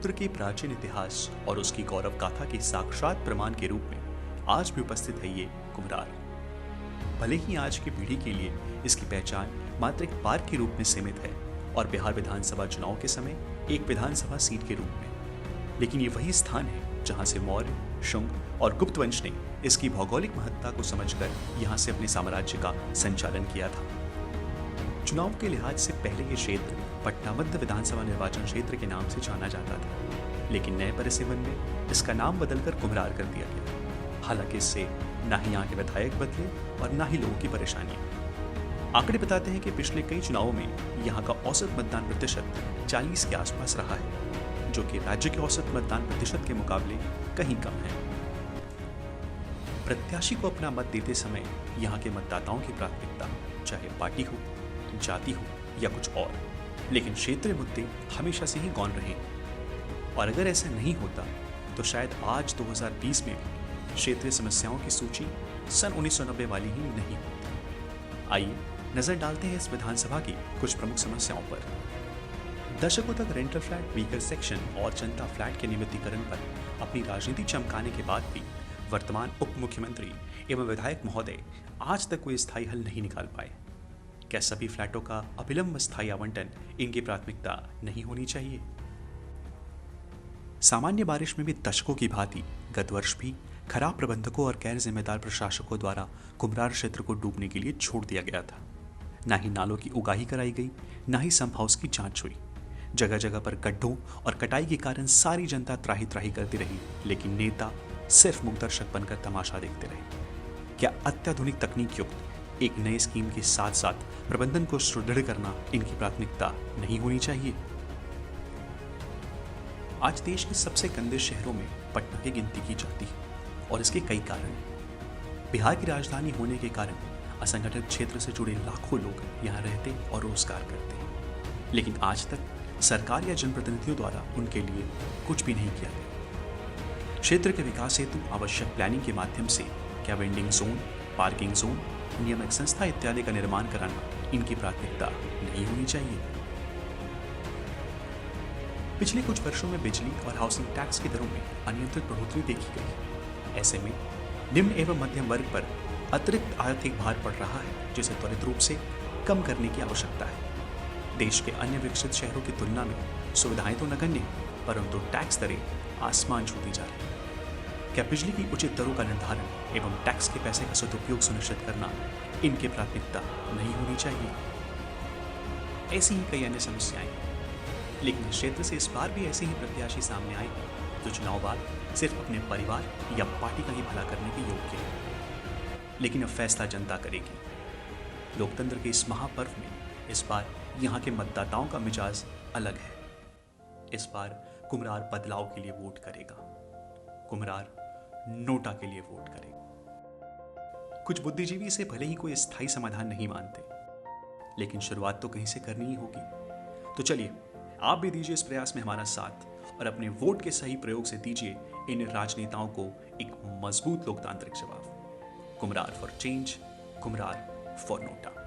क्षेत्र के प्राचीन इतिहास और उसकी गौरव गाथा के साक्षात प्रमाण के रूप में आज भी उपस्थित है ये कुम्हरार। भले ही आज की पीढ़ी के लिए इसकी पहचान मात्र एक पार्क के रूप में सीमित है और बिहार विधानसभा चुनाव के समय एक विधानसभा सीट के रूप में, लेकिन ये वही स्थान है जहां से मौर्य, शुंग और गुप्त वंश ने इसकी भौगोलिक महत्ता को समझकर यहां से अपने साम्राज्य का संचालन किया था। चुनाव के लिहाज से पहले ये क्षेत्र पटना मध्य विधानसभा निर्वाचन क्षेत्र के नाम से जाना जाता था, लेकिन नए परिसीमन में इसका नाम बदलकर कुम्हरार कर दिया गया। हालांकि इससे ना ही यहाँ के विधायक बदले और ना ही लोगों की परेशानियां। आंकड़े बताते हैं कि पिछले कई चुनावों में यहाँ का औसत मतदान प्रतिशत 40 के आसपास रहा है, जो कि राज्य के औसत मतदान प्रतिशत के मुकाबले कहीं कम है। प्रत्याशी को अपना मत देते समय यहाँ के मतदाताओं की प्राथमिकता चाहे पार्टी हो, जाति हो या कुछ और, लेकिन क्षेत्रीय मुद्दे हमेशा से ही गौण रहे। और अगर ऐसा नहीं होता तो शायद आज 2020 में भी क्षेत्रीय समस्याओं की सूची सन 1990 वाली ही नहीं होती। आइए नजर डालते हैं इस विधानसभा की कुछ प्रमुख समस्याओं पर। दशकों तक रेंटल फ्लैट, वीकर सेक्शन और जनता फ्लैट के नियमितीकरण पर अपनी राजनीति चमकाने के बाद भी वर्तमान उप मुख्यमंत्री एवं विधायक महोदय आज तक कोई स्थायी हल नहीं निकाल पाए। क्या सभी फ्लैटों का अविलंब स्थायी आवंटन इनकी प्राथमिकता नहीं होनी चाहिए? सामान्य बारिश में भी दशकों की भांति गत वर्ष भी खराब प्रबंधकों और गैर जिम्मेदार प्रशासकों द्वारा कुम्हरार क्षेत्र को डूबने के लिए छोड़ दिया गया था। ना ही नालों की उगाही कराई गई, ना ही संप हाउस की जांच हुई। जगह जगह पर गड्ढों और कटाई के कारण सारी जनता त्राही त्राही करती रही, लेकिन नेता सिर्फ मुखदर्शक बनकर तमाशा देखते रहे। क्या अत्याधुनिक तकनीक युक्त एक नए स्कीम के साथ साथ प्रबंधन को सुदृढ़ करना इनकी प्राथमिकता नहीं होनी चाहिए? आज देश के सबसे गंदे शहरों में पटना की गिनती की जाती है और इसके कई कारण हैं। बिहार की राजधानी होने के कारण असंगठित क्षेत्र से जुड़े लाखों लोग यहाँ रहते और रोजगार करते हैं, लेकिन आज तक सरकार या जनप्रतिनिधियों द्वारा उनके लिए कुछ भी नहीं किया गया। क्षेत्र के विकास हेतु आवश्यक प्लानिंग के माध्यम से क्या वेंडिंग जोन, पार्किंग जोन, नियामक संस्था इत्यादि का निर्माण कराना इनकी प्राथमिकता नहीं होनी चाहिए? पिछले कुछ वर्षों में बिजली और हाउसिंग टैक्स की दरों में अनियंत्रित बढ़ोतरी देखी गई। ऐसे में निम्न एवं मध्यम वर्ग पर अतिरिक्त आर्थिक भार पड़ रहा है, जिसे त्वरित रूप से कम करने की आवश्यकता है। देश के अन्य विकसित शहरों की तुलना में सुविधाएं तो नगण्य हैं, परंतु टैक्स दरें आसमान छूती जा रही हैं। क्या बिजली की उचित दरों का निर्धारण एवं टैक्स के पैसे का सदुपयोग सुनिश्चित करना इनकी प्राथमिकता नहीं होनी चाहिए? ऐसी ही कई अन्य समस्याएं हैं, लेकिन इस क्षेत्र से इस बार भी ऐसे ही प्रत्याशी सामने आए जो चुनाव बाद सिर्फ अपने परिवार या पार्टी का ही भला करने के योग्य है। लेकिन अब फैसला जनता करेगी। लोकतंत्र के इस महापर्व में इस बार यहाँ के मतदाताओं का मिजाज अलग है। इस बार कुम्हरार बदलाव के लिए वोट करेगा, कुम्हरार नोटा के लिए वोट करेगा। कुछ बुद्धिजीवी इसे भले ही कोई स्थायी समाधान नहीं मानते, लेकिन शुरुआत तो कहीं से करनी ही होगी। तो चलिए आप भी दीजिए इस प्रयास में हमारा साथ और अपने वोट के सही प्रयोग से दीजिए इन राजनेताओं को एक मजबूत लोकतांत्रिक जवाब। Kumhrar for change, Kumhrar for NOTA.